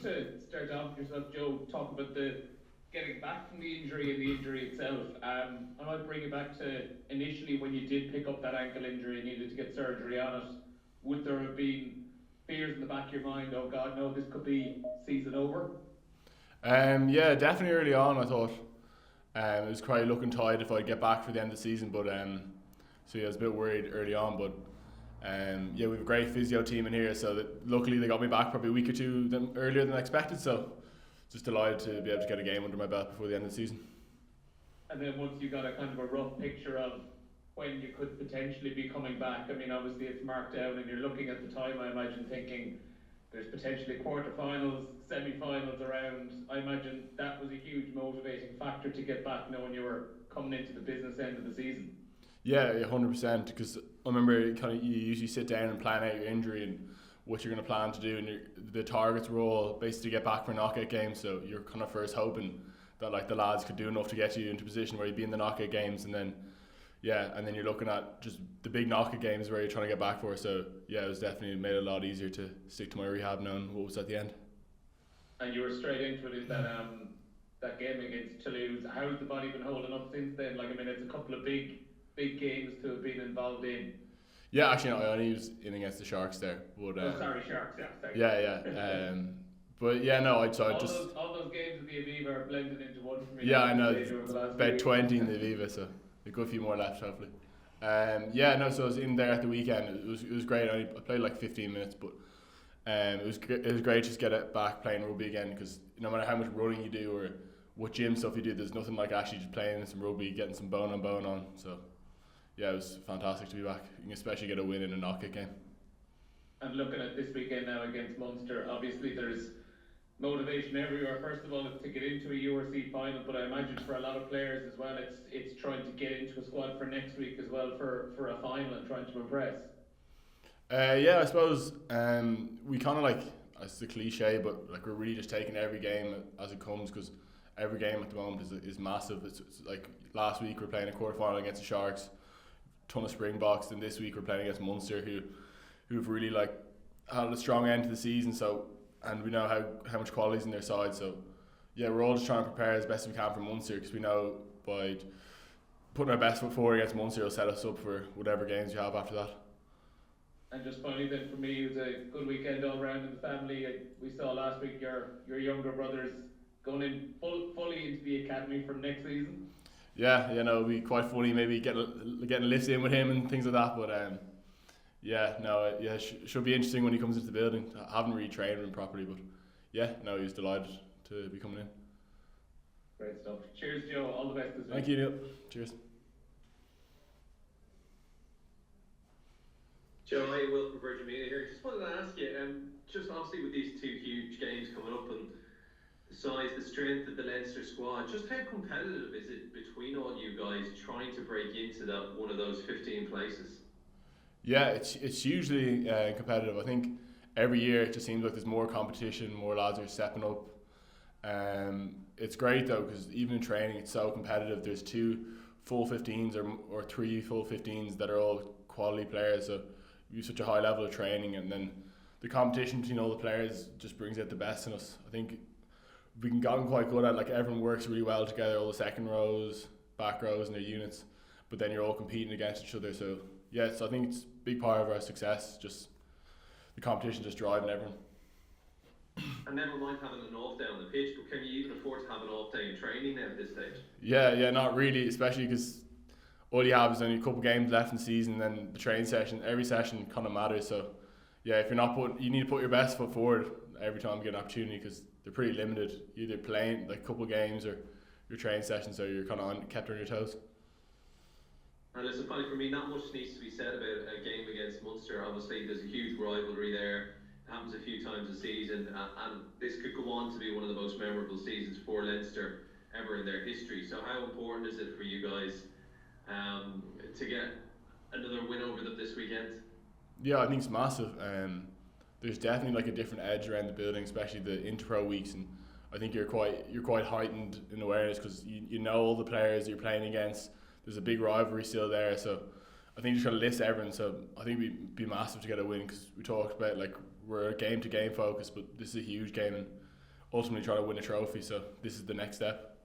just to start off with yourself, Joe, talk about the getting back from the injury and the injury itself. I might bring it back to initially when you did pick up that ankle injury and needed to get surgery on it. Would there have been fears in the back of your mind? Oh God, no, this could be season over. Yeah, definitely early on I thought it was quite looking tight if I'd get back for the end of the season, but so yeah, I was a bit worried early on, but yeah, we have a great physio team in here, so that luckily they got me back probably a week or two earlier than I expected, so just delighted to be able to get a game under my belt before the end of the season. And then once you got a kind of a rough picture of when you could potentially be coming back, I mean obviously it's marked down and you're looking at the time, I imagine, thinking there's potentially quarterfinals, semi-finals around. I imagine that was a huge motivating factor to get back knowing you were coming into the business end of the season. Yeah, 100%, because I remember kind of you usually sit down and plan out your injury and what you're going to plan to do, and the targets were all basically get back for a knockout game, so you're kind of first hoping that like the lads could do enough to get you into a position where you'd be in the knockout games, and then you're looking at just the big knockout games where you're trying to get back for. So yeah, it was definitely made it a lot easier to stick to my rehab knowing what was at the end. And you were straight into it in that game against Toulouse. How's the body been holding up since then? Like, I mean, it's a couple of big games to have been involved in. Yeah, actually, no, I only was in against the Sharks there. But, sorry, Sharks, yeah. Sorry. Yeah. But yeah, no, all those games at the Aviva are blended into one for me. Yeah, I know. It's about 20 in the Aviva, so a good few more left, hopefully. So I was in there at the weekend. It was great. I played like 15 minutes, but it was great just to get it back playing rugby again, because no matter how much running you do or what gym stuff you do, there's nothing like actually just playing some rugby, getting some bone on. So yeah, it was fantastic to be back. You can especially get a win in a knockout game. And looking at this weekend now against Munster, obviously there's motivation everywhere. First of all, it's to get into a URC final, but I imagine for a lot of players as well, it's trying to get into a squad for next week as well for a final and trying to impress. I suppose we kind of like, it's a cliche, but like we're really just taking every game as it comes, because every game at the moment is massive. It's like last week we're playing a quarter final against the Sharks, ton of Springboks, and this week we're playing against Munster, who've really like had a strong end to the season. So, and we know how much quality's in their side. So yeah, we're all just trying to prepare as best we can for Munster, because we know by putting our best foot forward against Munster will set us up for whatever games you have after that. And just finally then, for me, it was a good weekend all round in the family. We saw last week your younger brothers going in fully into the academy for next season. Yeah, it'll be quite funny maybe getting lifts in with him and things like that, but should be interesting when he comes into the building. I haven't really trained him properly, but he was delighted to be coming in. Great stuff. Cheers, Joe. All the best this week. Thank you, Neil. Cheers. Joe, hi, Will from Virgin Media here. Just wanted to ask you, just obviously with these two huge games coming up and the size, the strength of the Leinster squad, just how competitive is it between all you guys trying to break into that one of those 15 places? Yeah, it's hugely competitive. I think every year it just seems like there's more competition, more lads are stepping up. It's great though, because even in training it's so competitive. There's 2 full 15s or 3 full 15s that are all quality players, so you have such a high level of training, and then the competition between all the players just brings out the best in us. I think we've gotten quite good at, like, everyone works really well together, all the second rows, back rows and their units, but then you're all competing against each other. So yeah, so I think it's a big part of our success, just the competition just driving everyone. And never mind having an off day on the pitch, but can you even afford to have an off day in training now at this stage? Yeah, not really, especially because all you have is only a couple of games left in the season, and then the training session, every session kind of matters. So yeah, if you're not you need to put your best foot forward every time you get an opportunity, because they're pretty limited. You're either playing like a couple of games or your training sessions, so you're kind of kept on your toes. And listen, finally for me, not much needs to be said about a game against Munster. Obviously there's a huge rivalry there. It happens a few times a season, and this could go on to be one of the most memorable seasons for Leinster ever in their history. So how important is it for you guys to get another win over them this weekend? Yeah, I think it's massive. There's definitely like a different edge around the building, especially the inter-pro weeks, and I think you're quite heightened in awareness, because you know all the players you're playing against. There's a big rivalry still there, so I think just going to list everyone. So I think we'd be massive to get a win, because we talked about like we're game to game focused, but this is a huge game, and ultimately try to win a trophy. So this is the next step.